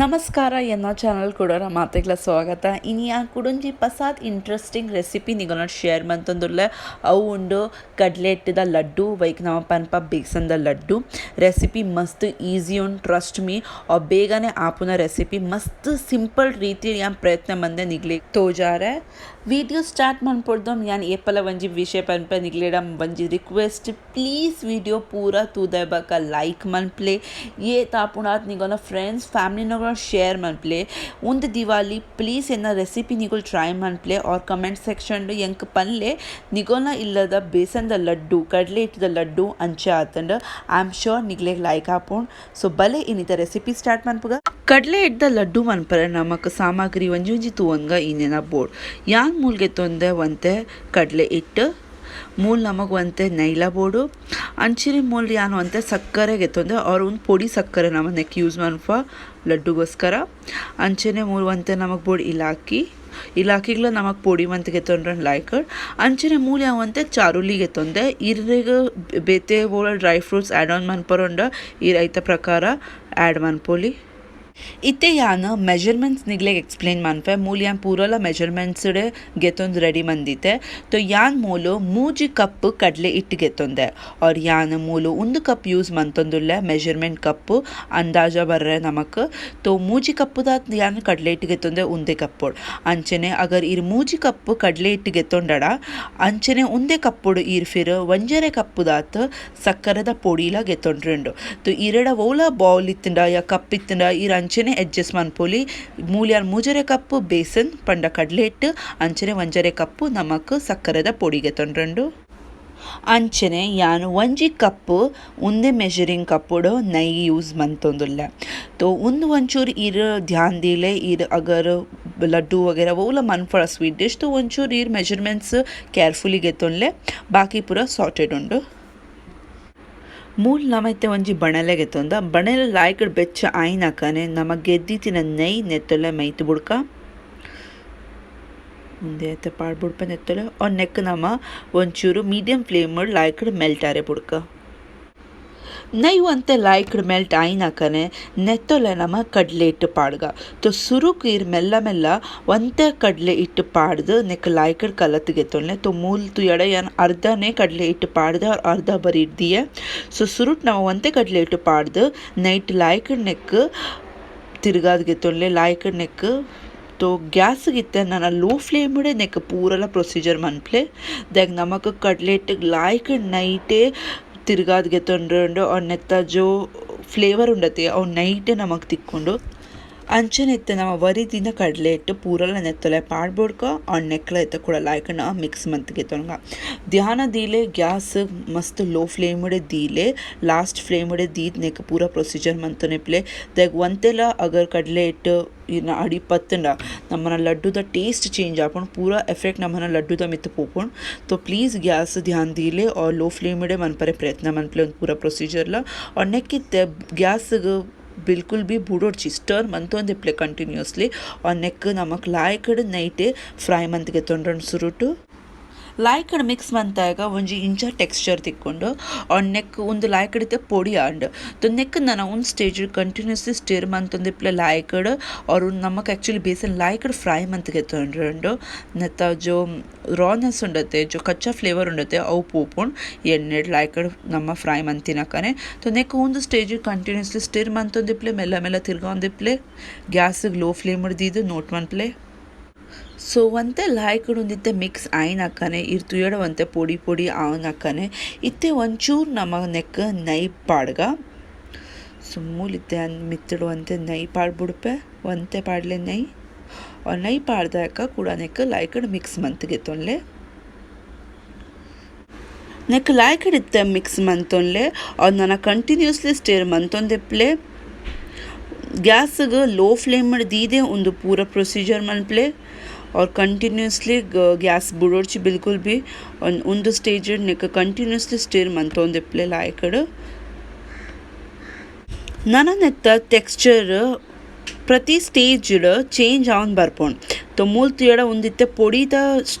ನಮಸ್ಕಾರ ಎನ್ನ ಚಾನಲ್ ಕೊಡೋರ ಮಾತೆಗಳ ಸ್ವಾಗತ ಇನಿ ಆ ಕುಡೊಂಜಿ ಪಸಾದ್ ಇಂಟ್ರೆಸ್ಟಿಂಗ್ ರೆಸಿಪಿ ನಿಗೋನ ಶೇರ್ ಮಂತಂದುಲ್ಲೆ ಅವು ಉಂಡು ಕಡ್ಲೆಟ್ದ ಲಡ್ಡು ವೈಕ್ ನಮ್ಮ ಪನ್ಪ ಬೇಸನ್ದ ಲಡ್ಡು ರೆಸಿಪಿ ಮಸ್ತ್ ಈಸಿ ಉಂಡು ಟ್ರಸ್ಟ್ ಮೀ ಅವು ಬೇಗನೆ ಆಪುನ ರೆಸಿಪಿ ಮಸ್ತ್ ಸಿಂಪಲ್ ರೀತಿ ಯಾನ್ ಪ್ರಯತ್ನ ಮಂದೆ ನಿಗ್ಲಿ ತೋಜಾರೆ ವಿಡಿಯೋ ಸ್ಟಾರ್ಟ್ ಮನ್ಪೊಡ್ದಮ್ ಯಾನ್ ಏಪಲ ಒಂಜಿ ವಿಷಯ ಪನ್ಪ ನಿಗ್ಲೇಡ ಒಂಜಿ ರಿಕ್ವೆಸ್ಟ್ ಪ್ಲೀಸ್ ವಿಡಿಯೋ ಪೂರ ತೂದೆಬಕ ಲೈಕ್ ಮನ್ಪ್ಲೆ ಏ ತಾಪುಣಾತ್ ನಿಗೋನ ಫ್ರೆಂಡ್ಸ್ ಫ್ಯಾಮಿಲಿ शेयर मनप्ले उंद दिवाली प्लीज़ एना रेसिपी निगोल ट्राई मनप्ले और कमेंट सेक्शन यंक पनले निगोना इल्लद बेसन द लड्डू कड़ले इट्ट लड्डू अंचे आतंड आई एम श्योर निगले लाइक आपोण सो बले इनित रेसिपी स्टार्ट मनपुगा कड़ले इट्ट लड्डू मनपरे नमक सामग्री ಒಂಜಿ ಒಂಜಿ ತೂವಂಗ ಇನ್ನೇನ ಬೋರ್ಡ್ ಯಾನ್ ಮೂಲ್ಗೆ ತೊಂದೆ ಒಂತೆ ಕಡಲೆ ಇಟ್ಟು ಮೂಲ ನಮಗೆ ಒಂತೆ ನೈಲ ಬೋಡು ಅಂಚಿರಿ ಮೂಲ ಯಾನು ಅಂತೆ ಸಕ್ಕರೆಗೆ ತೊಂದರೆ ಅವ್ರು ಒಂದು ಪೊಡಿ ಸಕ್ಕರೆ ನಮ್ಮ ನೆಕ್ ಯೂಸ್ ಮನ್ಫ ಲಡ್ಡುಗೋಸ್ಕರ ಅಂಚೆನೆ ಮೂಲ ಒಂತೆ ನಮಗೆ ಬೋರ್ಡ್ ಇಲಾಖೆಗಳ ನಮಗೆ ಪೊಡಿ ಮಂತಿಗೆ ತೊಂದ್ರೆ ಲೈಕ್ ಅಂಚೆನೆ ಮೂಲ ಯಾವಂತೆ ಚಾರುಲಿಗೆ ತೊಂದೆ ಇರ್ರೆಗ ಬೇತೆ ಬೋಳ ಡ್ರೈ ಫ್ರೂಟ್ಸ್ ಆ್ಯಡ್ ಆನ್ ಮನ್ಪರೋಂಡ ಈ ರೈತ ಪ್ರಕಾರ ಆ್ಯಡ್ ಮನ್ಪೋಲಿ इत्ते यान मेजरमेंट्स निगले एक्सप्लेन मानपे मूल यान पूरला मेजरमेंट्स गेतोंद रेडी मंदिते तो यान मूलो मूजी कप कड़ले इट्ट गेतोंदे और यान मूलो उंद कप यूज मंतोंदुल्ले मेजरमेंट कप अंदाजा बर्रे नमक तो मूजी कप दात यान कड़ले इट्ट गेतोंदे उंदे कप्पोड अंचने अगर इर मूजी कप कड़ले इट्ट गेतोंडड़ा अंचने उंदे कप्पोड इर फिर वंजरे कप दात सक्करेद पोडीला गेतोंड्रेंडु तो इरेड वोला बॉल इत्तंड या कप इत्तंड इर अंचने एडजस्ट मन्पोली मूल्यान मूजरे कप्पु बेसन पंड कड़ले इट्टु अंचने वंजरे कप्पु नमक सक्करेद पोडिगे ತೊಂಡ್ರೆಂಡು ಅಂಚನೆ ಯಾನು ಒಂಜಿ ಕಪ್ ಒಂದೇ ಮೆಜರಿಂಗ್ ಕಪ್ಪುಡು ನೈ ಯೂಸ್ ಮಂತೊಂದುಲ್ಲೆ तो उंद ಒಂಚೂರು इर ध्यान दिले इर अगर लड्डू वगैरह वो मनफड़ स्वीट डिश तो ಒಂಚೂರು इर मेजरमेंट्स केयरफुली गेतोन्ले बाकी पूरा सॉर्टेड उंडु ಮೂಲ ನಮೈತೆ ಒಂಜಿ ಬಣಲೆಗೆ ತೊಂದ ಬಣಲೆ ಲಾಯ್ಕಡ್ ಬೆಚ್ಚ ಆಯ್ನಕನೆ ನಮ ಗೆದ್ದಿತ್ತಿನ ನೈ ನೆತ್ತೊಲೆ ಮೈತು ಬುಡ್ಕ ಮುಂದೆ ಐತೆ ಪಾಡ್ ಬುಡ್ಪ ನೆತ್ತೊಲೆ और ನೆಕ್ ನಮ ಒಂಚೂರು ಮೀಡಿಯಂ ಫ್ಲೇಮ್ ಲಾಯ್ಕಡ್ ಮೆಲ್ಟಾರೆ ಬುಡ್ಕ नई अंते लाइक मेल्ट आईनाकने नेत्तोले नम कड़ले इट्ट पाड़गा तो सुरुक इर मेल्ला मेल्ला वंते कड़ले इट्ट पाड़द नेक लाइक कलत गेतोले तो मूल तु एड़े यान अर्धने कड़ले इट्ट पाड़द और अर्ध बरी इड्दिये सो सुरुट नम वंते कड़ले इट्ट पाड़द नैट लाइक नेक तिरगाद गेतोले लाइक नेक तो गैस गित्ते नाना लो फ्लेम नेक पूरला प्रोसीजर मनप्ले देख नमक कड़लेट लाइक नईटे तिरगाद गेतोंड्रेंडु और नेत्ता जो फ्लेवर उंडते अव नईटे नमक तिक्कोंडु अंचने इत्ते नम वरी दिन कड़ले इट्टु पूरला नेत्तोले पाड्बोड्क और नेक्ला इत्ते ಕೂಡ लायकन मिक्स मंतगे तोंग ध्यान दीले गैस मस्त लो फ्लेम दीले लास्ट फ्लेम दीद नेक पूरा प्रोसीजर मंतने प्ले देख ಒಂತೆಲ अगर कड़ले इट्टु इन अड़ी पत्तंड नम्मन लड्डू द टेस्ट चेंज आपोण पूरा एफेक्ट नम्मन लड्डू द मित्त पोपोण तो प्लीज़ गैस ध्यान दीले और लो फ्लेम मन परे प्रयत्न मनप्ले पूरा प्रोसीजर ला और नेक्कित्ते गैस बिल्कुल भी बूडोड स्टर मंतोंदे प्ले कंटिन्यूसली और नेक नमक लायकड नईटे फ्राई मंतगे तोंड्रन सुरुटु लायकड मिक्स मंतायग ಒಂಜಿ ಇಂಚ ಟೆಕ್ಸ್ಚರ್ ತಿಕ್ಕೊಂಡು और ನೆಕ್ ಒಂದು ಲಾಯ್ಕಡ್ ಇತ್ತೆ ಪೊಡಿ ಆಂಡ್ तो ನೆಕ್ ನಾನು ಒಂದು ಸ್ಟೇಜ್ ಕಂಟಿನ್ಯೂಸ್ಲಿ ಸ್ಟಿರ್ ಮಂತೊಂದು ಪ್ಲೆ ಲಾಯ್ಕಡ್ और ನಮಕ್ ಆಕ್ಚುಲಿ ಬೇಸನ್ ಲಾಯ್ಕಡ್ ಫ್ರೈ ಮಂತಗೆ ತೊಂಡ್ರಂಡು ನೆತ್ತ जो रॉनेस ಉಂಡತೆ जो ಕಚ್ಚಾ ಫ್ಲೇವರ್ ಉಂಡತೆ ಅವು ಪೋಪುನ್ ಎಣ್ಣೆ ಲಾಯ್ಕಡ್ ನಮ್ಮ ಫ್ರೈ ಮಂತಿನಕನೆ तो ನೆಕ್ ಒಂದು ಸ್ಟೇಜ್ ಕಂಟಿನ್ಯೂಸ್ಲಿ ಸ್ಟಿರ್ ಮಂತೊಂದು ಪ್ಲೆ ಮೆಲ್ಲ ಮೆಲ್ಲ ತಿರ್ಗೊಂದು ಪ್ಲೆ ಗ್ಯಾಸ್ ಲೋ ಫ್ಲೇಮ್ ಹಿಡಿದು ನೋಟ್ ಮನ್ಪ್ಲೆ सो वंते लायकड उंदित्ते मिक्स आयनाकने इर तुयड वंते पोडी पोडी आवनाकने इत्ते ಒಂಚೂರು नम नेक नई पाड़गा सो मूल इत्ते मित्तड वंते नई पाड्बुडपे वंते पाडले नई और नई पाड्दाक ಕೂಡ नेक लायकड मिक्स मंतगे तोन्ले नेक लायकड इत्ते मिक्स मंतोन्ले और नना कंटिन्यूसली स्टेर मंतोंदे प्ले गैस लो फ्लेम दीदे उंदु पूरा प्रोसीजर मनप्ले और कंटिन्यूसली गैस बुडोಡ್ಚಿ बिल्कुल भी ಒಂದು ಸ್ಟೇಜ್ ನೆಕ್ ಕಂಟಿನ್ಯೂಸ್ಲಿ ಸ್ಟಿರ್ ಮಂತೊಂದೆ ಪ್ಲೆ ಲಾಯ್ಕಡ್ ನನ್ನ ನೆತ್ತ ಟೆಕ್ಸ್ಚರ್ ಪ್ರತಿ ಸ್ಟೇಜ್ ಚೇಂಜ್ ಆನ್ ಬರ್ಪೋಣ್ तो मूल तीयड़ उंदित्ते పొడిದ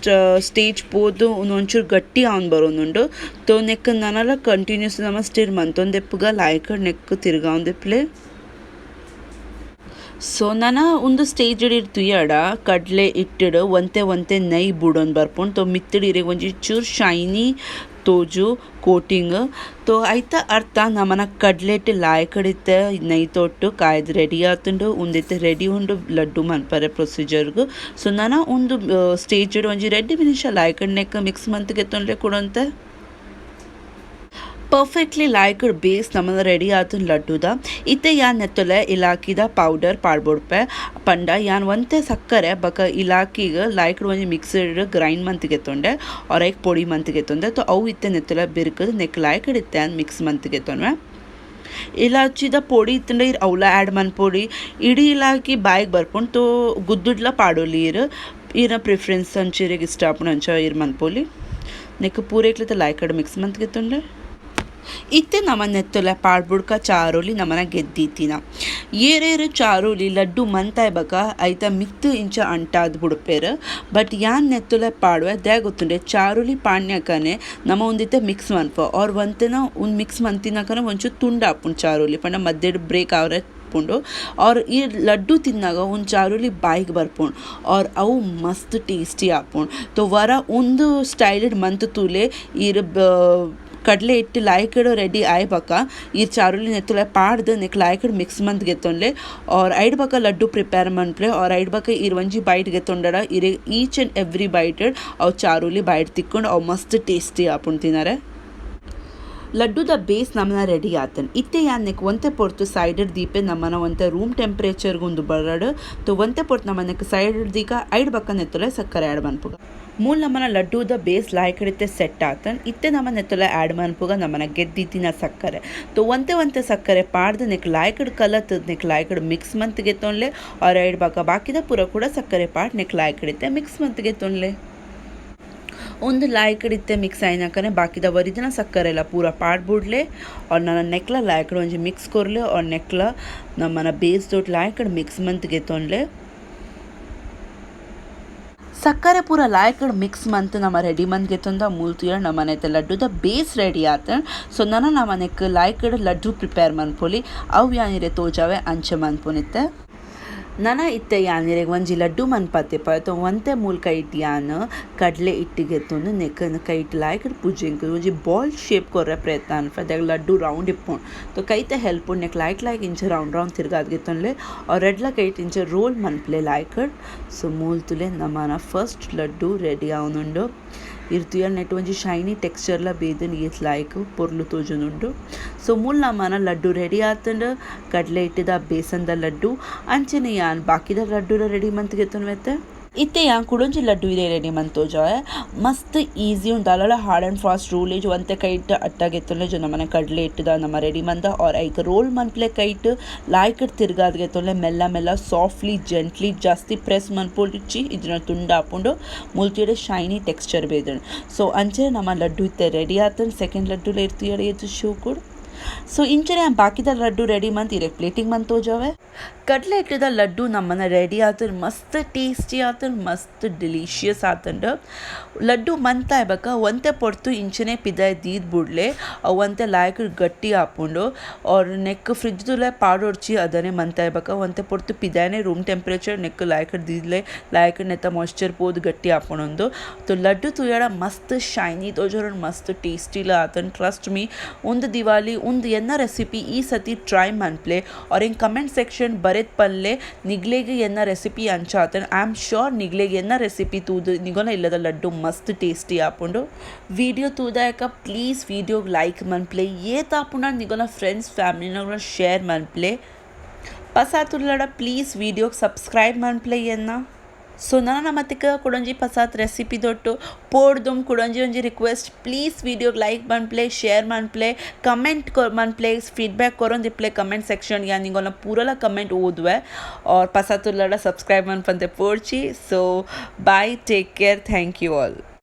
ಸ್ಟೇಜ್ ಪೋದು ಒಂಚೂರು ಗಟ್ಟಿ ಆನ್ ಬರೋನುಂಡು ತೋ ನೆಕ್ ನನಲ ಕಂಟಿನ್ಯೂಸ್ ನಮ ಸ್ಟಿರ್ ಮಂತೊಂದೆಪ್ಪುಗ ಲಾಯ್ಕ ನೆಕ್ ತಿರ್ಗಾಂದೆಪ್ಲೆ ಸೊ ನನ ಒಂದು ಸ್ಟೇಜ್ ತುಯ್ಯಡ ಕಡ್ಲೆ ಇಟ್ಟಿಡು ಒಂತೆ ನೈ ಬುಡೊಂದು ಬರ್ಪುಂಡು ತೊ ಮಿತ್ತಡಿ ಇರೆ ಒಂಜಿ ಚೂರು ಶೈನಿ ತೋಜು ಕೋಟಿಂಗ್ ತೋ ಐತ ಅರ್ಥ ನಮ್ಮನ ಕಡ್ಲೆಟ್ ಲಾಯ್ಕಡಿತ್ತೆ ನೈ ತೊಟ್ಟು ಕಾಯ್ದು ರೆಡಿ ಆತುಂಡು ಉಂದಿತ್ತೆ ರೆಡಿ ಉಂಡು ಲಡ್ಡು ಮನ್ಪರೆ ಪ್ರೊಸೀಜರ್ಗು ಸೊ ನನ ಒಂದು ಸ್ಟೇಜ್ ಒಂಜಿ 2 ನಿಮಿಷ ಲಾಯ್ಕಡ್ನೆಕ್ ಮಿಕ್ಸ್ ಮಂತ್ಗೆ ತೊಂದ್ರೆ ಕೊಡೊಂತೆ ಪರ್ಫೆಕ್ಟ್ಲಿ ಲಾಯ್ಕಡ್ ಬೇಸ್ ನಮ್ಮನ್ನ ರೆಡಿ ಆತು ಲಡ್ಡುದ ಇತ್ತೆ ಯಾನ್ ನೆತ್ತೊಲೆ ಇಲಾಕಿದ ಪೌಡರ್ ಪಾಡ್ಬೋಡ್ಪೆ ಪಂಡ ಯಾನ್ ಒಂತೆ ಸಕ್ಕರೆ ಬಕ ಇಲಾಕಿಗೆ ಲಾಯ್ಕಡ್ ಒಂಜಿ ಮಿಕ್ಸಡ್ ಗ್ರೈಂಡ್ ಮಂತಿಗೆ ತೊಂಡೆ ಅವ್ರೈಕ್ ಪೊಡಿ ಮಂತಿಗೆ ತೊಂದೆ ತೊ ಅವು ಇತ್ತೆ ನೆತ್ತೊಲೆ ಬಿರ್ಕದು ನೆಕ್ ಲಾಯ್ಕಡ್ ಇತ್ತೆ ಅನ್ ಮಿಕ್ಸ್ ಮಂತಿಗೆ ತೊಂವೆ ಇಲಾಚಿದ ಪೊಡಿ ಇತ್ತಂಡೆ ಅವಲ ಆ್ಯಡ್ ಮನ್ಪೊಡಿ ಇಡೀ ಇಲಾಕಿ ಬಾಯಿಗೆ ಬರ್ಕೊಂಡು ತೋ ಗುದ್ದುಡ್ಲ ಪಾಡೋಲಿ ಈರ ಪ್ರಿಫರೆನ್ಸ್ ಅಂಚೀರಿಗೆ ಇಷ್ಟ ಆಪಣ ಅಂಚ ಇರ್ ಮನ್ಪೊಲಿ ನೆಕ್ ಪೂರೈಕ್ಲತ್ತ ಲಾಯ್ಕಡ್ ಮಿಕ್ಸ್ ಮಂತಿಗೆ ತೊಂಡೆ ಇತ್ತೆ ನಮ್ಮ ನೆತ್ತೊಲೆ ಪಾಡ್ಬುಡ್ಕ ಚಾರೋಲಿ ನಮ್ಮನ ಗೆದ್ದೀತಿನ ಏರೇರು ಚಾರೋಲಿ ಲಡ್ಡು ಮಂತಾಯ್ ಬಕ ಐತ ಮಿತ್ತು ಇಂಚ ಅಂಟಾದ್ ಬುಡ್ಪೇರು ಬಟ್ ಯಾನ್ ನೆತ್ತೊಲೆ ಪಾಡುವೆ ದೇ ಗೊತ್ತುಂಡೆ ಚಾರೋಲಿ ಪಾಣ್ಯಕನೆ ನಮ್ಮ ಒಂದಿತ್ತೆ ಮಿಕ್ಸ್ ಮನ್ಪ ಅವ್ರ ಒಂತೆನ ಒಂದು ಮಿಕ್ಸ್ ಮಂತಿನಕನ ಒಂಚೂರು ತುಂಡ ಆಪುಂಡು ಚಾರೋಲಿ ಪಂಡ ಮಧ್ಯೆ ಬ್ರೇಕ್ ಅವ್ರೆ और ಈ ಲಡ್ಡು ತಿನ್ನಾಗ ಒಂದು ಚಾರುಲಿ ಬಾಯಿಗೆ ಬರ್ಪುಂಡು और ಅವು ಮಸ್ತ್ ಟೇಸ್ಟಿ ಆಪುಂಡು ತೊ ವರ ಒಂದು ಸ್ಟೈಲ್ಡ್ ಮಂತ್ ತೂಲೆ ಇರ್ ಕಡಲೆ ಇಟ್ಟು ಲಾಯ್ಕಡು ರೆಡಿ ಆಯ್ಬಕ ಈ ಚಾರುಲಿ ನೆತ್ತುಲೆ ಪಾಡ್ದು ನೆಕ್ ಲಾಯ್ಕಡು ಮಿಕ್ಸ್ ಮಂತ್ ಗೆತ್ತೊಂಡ್ಲೆ और ಐಡ್ ಬಕ ಲಡ್ಡು ಪ್ರಿಪೇರ್ ಮನ್ಪ್ಲೆ और ಐಡ್ ಬಕ ಇರ್ ಒಂಜಿ ಬೈಟ್ ಗೆತ್ತೊಂಡಡ ಇರೆ ಈಚ್ ಆ್ಯಂಡ್ ಎವ್ರಿ ಬೈಟೆಡ್ ಅವು ಚಾರುಲಿ ಬೈಟ್ ತಿಕ್ಕೊಂಡು ಅವು ಮಸ್ತ್ ಟೇಸ್ಟಿ ಆಪುಂಡು ತಿನ್ನರೆ ಲಡ್ಡುದ ಬೇಸ್ ನಮ್ಮನ್ನ ರೆಡಿ ಆತನ್ ಇತ್ತೆ ಯಾನ್ನೆಕ್ ಒಂತೆ ಪೊರ್ತು ಸೈಡರ್ ದೀಪೆ ನಮ್ಮನ ಒಂತೆ ರೂಮ್ ಟೆಂಪ್ರೇಚರ್ಗೊಂದು ಬರಡು ತೊ ಒಂತೆ ಪೊರ್ತು ನಮ್ಮನೆಕ್ ಸೈಡರ್ ದೀಕ ಐಡ್ ಬಕ್ಕ ನೆತ್ತೊಲೆ ಸಕ್ಕರೆ ಆ್ಯಡ್ ಮನ್ಪುಗ ಮೂಲ ನಮ್ಮನ ಲಡ್ಡುದ ಬೇಸ್ ಲಾಯ್ಕಡಿತ್ತೆ ಸೆಟ್ ಆತನ್ ಇತ್ತೆ ನಮ್ಮ ನೆತ್ತೊಲೆ ಆ್ಯಡ್ ಮನ್ಪುಗ ನಮ್ಮನ ಗೆದ್ದಿತ್ತಿನ ಸಕ್ಕರೆ ತೊ ಒಂತೆ ಸಕ್ಕರೆ ಪಾಡ್ದು ನೆಕ್ ಲಾಯ್ಕಡ್ ಕಲತ್ ನೆಕ್ ಲಾಯ್ಕಡ್ ಮಿಕ್ಸ್ ಮಂತ್ಗೆ ತೊನ್ಲೆ ಅವ್ರ ಐಡ್ ಬಕ್ಕ ಬಾಕಿದ ಪೂರ ಕೂಡ ಸಕ್ಕರೆ ಪಾಡ್ ನೆಕ್ ಲಾಯ್ಕಡಿತ್ತೆ ಮಿಕ್ಸ್ ಮಂತ್ಗೆ ತೊನ್ಲೆ ಒಂದು ಲಾಯ್ಕಡಿತ್ತೆ ಮಿಕ್ಸ್ ಆಯ್ನಾಕನೆ ಬಾಕಿದ ವರಿದಿನ ಸಕ್ಕರೆ ಎಲ್ಲ ಪೂರ ಪಾಡ್ಬಿಡ್ಲೆ और ನನ್ನ ನೆಕ್ಲ ಲಾಯ್ಕಡ್ ಒಂಜಿ ಮಿಕ್ಸ್ ಕೊರ್ಲೆ और ನೆಕ್ಲ ನಮ್ಮನ ಬೇಸ್ ದೊಟ್ ಲಾಯ್ಕಡ್ ಮಿಕ್ಸ್ ಮಂತ್ಗೆ ತೊನ್ಲೆ ಸಕ್ಕರೆ ಪೂರ ಲಾಯ್ಕಡ್ ಮಿಕ್ಸ್ ಮಂತ್ ನಮ್ಮ ರೆಡಿ ಮಂತ್ಗೆ ತೊಂದ ಮೂಲ್ತಿಯ ನಮ್ಮನೆತ್ತೆ ಲಡ್ಡುದ ಬೇಸ್ ರೆಡಿ ಆತ ಸೊ ನಮ್ಮನೆಕ್ ಲಾಯ್ಕಡ್ ಲಡ್ಡು ಪ್ರಿಪೇರ್ ಮನ್ಪೊಲಿ ಅವು ಯಾನಿರೆ ತೋಜಾವೆ ಅಂಚೆ ಮನ್ಪೊನಿತ್ತೆ ನನ ಇತ್ತೆ ಯಾನಿರೆಗ್ ಒಂಜಿ ಲಡ್ಡು ಮನ್ಪತ್ತೆ ಪಯತ ಒಂತೆ ಮೂಲ್ ಕೈಟ್ ಯಾನ್ ಕಡ್ಲೆ ಇಟ್ಟಿಗೆ ತೊಂದು ನೆಕ್ಕನ ಕೈಟ್ ಲಾಯ್ಕಡ್ ಪೂಜೆಂಕ್ ಒಂಜಿ ಬಾಲ್ ಶೇಪ್ ಕೊರ್ರೆ ಪ್ರಯತ್ನ ಅನ್ಪ ದಾಗ ಲಡ್ಡು ರೌಂಡ್ ಇಪ್ಪುಂಡು ತೊ ಕೈತೆ ಹೆಲ್ಪ್ ನೆಕ್ ಲಾಯ್ಕ್ ಇಂಚ ರೌಂಡ್ ತಿರ್ಗಾದ್ಗೆ ತೊಂಡ್ಲೆ ಅವ್ರ ರೆಡ್ಲ ಕೈಟ್ ಇಂಚ ರೋಲ್ ಮನ್ಪ್ಲೆ ಲಾಯ್ಕಡ್ ಸೊ ಮೂಲ್ ತುಲೆ ನಮ್ಮನ ಫಸ್ಟ್ ಲಡ್ಡು ರೆಡಿ ಆವನುಂಡು ಇರ್ತೀಯ ನೆಟ್ ಒಂಜಿ ಶೈನಿ ಟೆಕ್ಸ್ಚರ್ಲ ಬೇದನ್ ಈತ್ ಲಾಯ್ಕ್ ಪೊರ್ಲು ತೋಜುನುಂಡು ಸೊ ಮೂಲ ನಮ್ಮನ ಲಡ್ಡು ರೆಡಿ ಆತಂಡು ಕಡ್ಲೆ ಇಟ್ಟಿದ ಬೇಸನ್ದ ಲಡ್ಡು ಅಂಚೆನೆ ಯಾನ್ ಬಾಕಿದ ಲಡ್ಡುರ ರೆಡಿ ಮಂತ್ಗೆ ತೊನ್ವೆತ್ತೆ ಇತ್ತೆ ಯಾನ್ ಕುಡೊಂಜಿ ಲಡ್ಡು ಇದೆ ರೆಡಿ ಮಂತೋಜಾಯ್ ಮಸ್ತ್ ಈಸಿ ಉಂಟು ಅಲ್ಲ ಹಾರ್ಡ್ ಆ್ಯಂಡ್ ಫಾಸ್ಟ್ ರೂಲೇಜ್ ಒಂತೆ ಕೈಟ್ ಅಟ್ಟಾಗೆತ್ತೊಲ್ಲೆ ಜೊ ನಮ್ಮನೆ ಕಡ್ಲೆ ಇಟ್ಟದ ನಮ್ಮ ರೆಡಿ ಮಂದ और ಐಕ್ ರೋಲ್ ಮನ್ಪ್ಲೆ ಕೈಟ್ ಲಾಯ್ಕಟ್ ತಿರ್ಗಾದ್ಗೆತ್ತೊಲ್ಲೆ ಮೆಲ್ಲ ಸಾಫ್ಟ್ಲಿ ಜೆಂಟ್ಲಿ ಜಾಸ್ತಿ ಪ್ರೆಸ್ ಮನ್ಪೊಲಿಚ್ಚಿ ಇದನ್ನ ತುಂಡ ಹಾಕೊಂಡು ಮುಲ್ತಿಯಡೆ ಶೈನಿ ಟೆಕ್ಸ್ಚರ್ ಬೇದನು ಸೊ ಅಂಚೆ ನಮ್ಮ ಲಡ್ಡು ಇತ್ತೆ ರೆಡಿ ಆತನ್ ಸೆಕೆಂಡ್ ಲಡ್ಡುಲೆ ಇರ್ತೀಯಡೆ ಇದು ಶೂ ಕೂಡ ಸೊ ಇಂಚನೆ ಬಾಕಿದ ಲಡ್ಡು ರೆಡಿ ಮಂತ್ ಇರಕ್ಕೆ ಪ್ಲೇಟಿಂಗ್ ಮಂತ್ ತೋಜಾವೆ ಕಡ್ಲೆ ಇಟ್ಟಿದ ಲಡ್ಡು ನಮ್ಮನ್ನ ರೆಡಿ ಆತನ್ ಮಸ್ತ್ ಟೇಸ್ಟಿ ಆತನ್ ಮಸ್ತ್ ಡಿಲಿಷಿಯಸ್ ಆತಂಡು ಲಡ್ಡು ಮಂತ ಇಬಕ ಒಂತೆ ಪೊರ್ತು ಇಂಚನೆ ಪಿದಾಯ್ ದೀದ್ ಬುಡ್ಲೆ ಒಂತೆ ಲಾಯ್ಕ್ ಗಟ್ಟಿ ಹಾಪುಂಡು और ನೆಕ್ ಫ್ರಿಜ್ ತುಲೆ ಪಾಡೋಡ್ಚಿ ಅದನ್ನೇ ಮಂತ ಇಬಕ ಒಂತೆ ಪೊರ್ತು ಪಿದಾಯನೆ ರೂಮ್ ಟೆಂಪ್ರೇಚರ್ ನೆಕ್ ಲಾಯ್ಕ್ ದೀದ್ಲೆ ಲಾಯ್ಕ್ ನೆತ್ತ ಮಾಯ್ಚರ್ ಪೋದು ಗಟ್ಟಿ ಹಾಪುಣೊಂದು ತೊ ಲಡ್ಡು ತುಯ್ಯಾಡ ಮಸ್ತ್ ಶೈನಿ ತೋಜೋರನ್ ಮಸ್ತ್ ಟೇಸ್ಟಿಲ ಆತನ್ ಟ್ರಸ್ಟ್ ಮೀ ಒಂದು ದಿವಾಲಿ ಒಂದು ಎನ್ನ ರೆಸಿಪಿ ಈ ಸತಿ ಟ್ರೈ ಮನ್ಪ್ಲೆ और इन ಕಮೆಂಟ್ ಸೆಕ್ಷನ್ ಬರೆದ್ ಪಲ್ಲೆ ನಿಗ್ಲೆಗೆ ಎನ್ನ ರೆಸಿಪಿ ಅಂಚಾತನ್ ಐ ಆಮ್ ಶ್ಯೂರ್ ನಿಗ್ಲೆಗೆ ಎನ್ನ ರೆಸಿಪಿ ತೂದು ನಿಗೋನ ಇಲ್ಲದ ಲಡ್ಡು ಮಸ್ತ್ ಟೇಸ್ಟಿ ಆಪುಂಡು ವಿಡಿಯೋ ತೂದಾಯಕ ಪ್ಲೀಸ್ ವಿಡಿಯೋ ಲೈಕ್ ಮನ್ಪ್ಲೆ ಏತ್ ಆಪುಂಡ ನಿಗೋನ ಫ್ರೆಂಡ್ಸ್ ಫ್ಯಾಮಿಲಿನ ಶೇರ್ ಮನ್ಪ್ಲೆ ಪಸಾತುಲ್ಲಡ ಪ್ಲೀಸ್ ವಿಡಿಯೋ ಸಬ್ಸ್ಕ್ರೈಬ್ ಮನ್ಪ್ಲೆ ಎನ್ನ ಸೊ ನನ್ನ ಮತ್ತಿಕ ಕುಡೊಂಜಿ ಪಸಾತ್ ರೆಸಿಪಿ ದೊಟ್ಟು ಪೋಡ್ದುಮ್ ಕುಡೊಂಜಿ ಒಂಜಿ ರಿಕ್ವೆಸ್ಟ್ ಪ್ಲೀಸ್ ವಿಡಿಯೋ ಲೈಕ್ ಮನ್ಪ್ಲೆ ಶೇರ್ ಮನ್ಪ್ಲೆ ಕಮೆಂಟ್ ಮನ್ಪ್ಲೆ ಫೀಡ್ಬ್ಯಾಕ್ ಕೊರೊಂದಿಪ್ಲೆ ಕಮೆಂಟ್ ಸೆಕ್ಷನ್ ಯಾ ನಿಂಗೊನ ಪೂರಲ ಕಮೆಂಟ್ ಓದುವೆ और ಪಸಾತುಲ್ಲಡ ಸಬ್ಸ್ಕ್ರೈಬ್ ಮನ್ಪಂತೆ ಪೋಡ್ಚಿ so bye take care thank you all